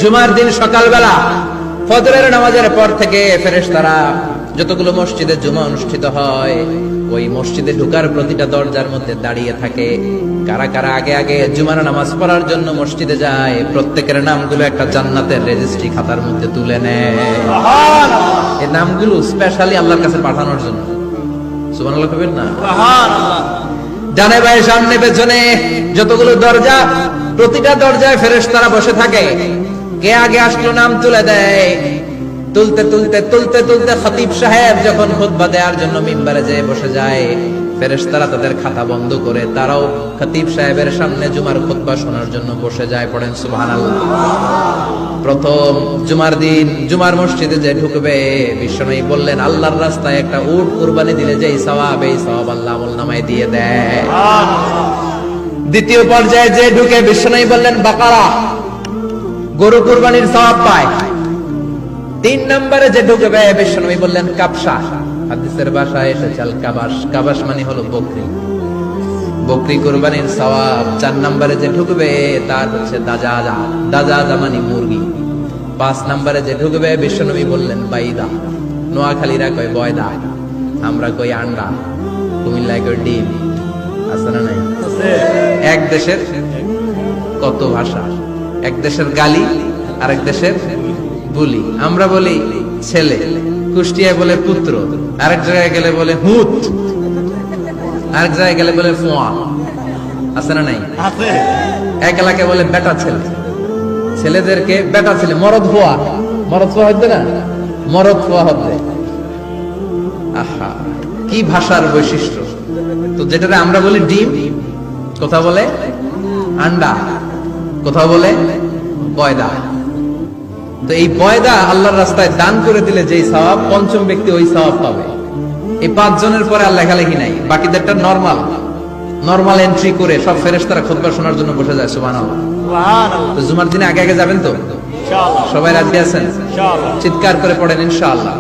জুমার দিন সকালবেলা ফজরের নামাজের পর থেকে ফেরেশতারা যতগুলো মসজিদে জুমা অনুষ্ঠিত হয় ওই মসজিদে ঢোকার প্রতিটা দরজার মধ্যে দাঁড়িয়ে থাকে। কারা কারা আগে আগে জুমার নামাজ পড়ার জন্য মসজিদে যায়, প্রত্যেকের নামগুলো একটা জান্নাতের রেজিস্ট্রি খাতার মধ্যে তুলে নেয়। এই নামগুলো স্পেশালি আল্লাহর কাছে পাঠানোর জন্য। সুবহানাল্লাহ কবেন না? ডানে বায়ে সামনে পেছনে যতগুলো দরজা, প্রতিটা দরজায় ফেরেশতারা বসে থাকে। কে আগে আসলো নাম তুলে দেয়। তুলতে তুলতে তুলতে তুলতে খতিব সাহেব যখন খুতবা দেওয়ার জন্য মিম্বারে যেয়ে বসে যায়, ফেরেশতারা তাদের খাতা বন্ধ করে তারাও খতিব সাহেবের সামনে জুমার খুতবা শোনার জন্য বসে যায়। পড়েন সুবহানাল্লাহ। প্রথম জুমার দিন জুমার মসজিদে যে ঢুকবে, বিশ্বনবী বললেন আল্লাহর রাস্তায় একটা উট কুরবানি দিলে যেই সওয়াব, এই সওয়াব আল্লাহ আমলনামায় দিয়ে দেয়। দ্বিতীয় পর্যায়ে যে ঢুকে, বিশ্বনবী বললেন বাকারা, গরু কুরবানির সওয়াব পায়। তিন নম্বরে যে ঢুকবে, বিশ্বনবী বললেন কাবসা, হাদিসের ভাষায় এসেছে আল কাবাস, কাবাস মানে হলো বকরি, বকরি কুরবানির সওয়াব। চার নম্বরে যে ঢুকবে তার হচ্ছে দাজাজা, দাজাজা মানে মুরগি। পাঁচ নম্বরে যে ঢুকবে, বিশ্বনবী বললেন বাইদা, নোয়াখালীরা কয় বয়দা, আমরা কই আন্ডা, কুমিল্লায় কই ডিম। আছে না নাই? এক দেশের কত ভাষা, এক দেশের গালি আর এক দেশের বলি। আমরা বলি ছেলে, কুষ্টিয়ায় বলে পুত্র, আরেক জায়গায় গেলে বলে হুত, আরেক জায়গায় গেলে বলে ফোয়া। আছে না নাই? এক এলাকায় বলে বেটা ছেলে, ছেলেদেরকে বেটা ছেলে। মরদ ফোয়া, মরদ ফোয়া হচ্ছে না, মরদ ফোয়া হবে। আহা, কি ভাষার বৈশিষ্ট্য! তো যেটা আমরা বলি ডিম, কোথাও বলে আন্ডা, কোথাও বলে বয়দা। তো এই বয়দা আল্লাহর রাস্তায় দান করে দিলে যেই সওয়াব, পঞ্চম ব্যক্তি ওই সওয়াব পাবে। এই 5 জনের পরে আর লেখালেখি নাই, বাকিদেরটা নরমাল এন্ট্রি করে সব ফেরেশতারা খুতবা শোনার জন্য বসে যায়। সুবহানাল্লাহ। তো জুমার দিনে আগে আগে যাবেন তো? ইনশাআল্লাহ। সবাই রাজি আছেন? ইনশাআল্লাহ। চিৎকার করে পড়েন ইনশাআল্লাহ।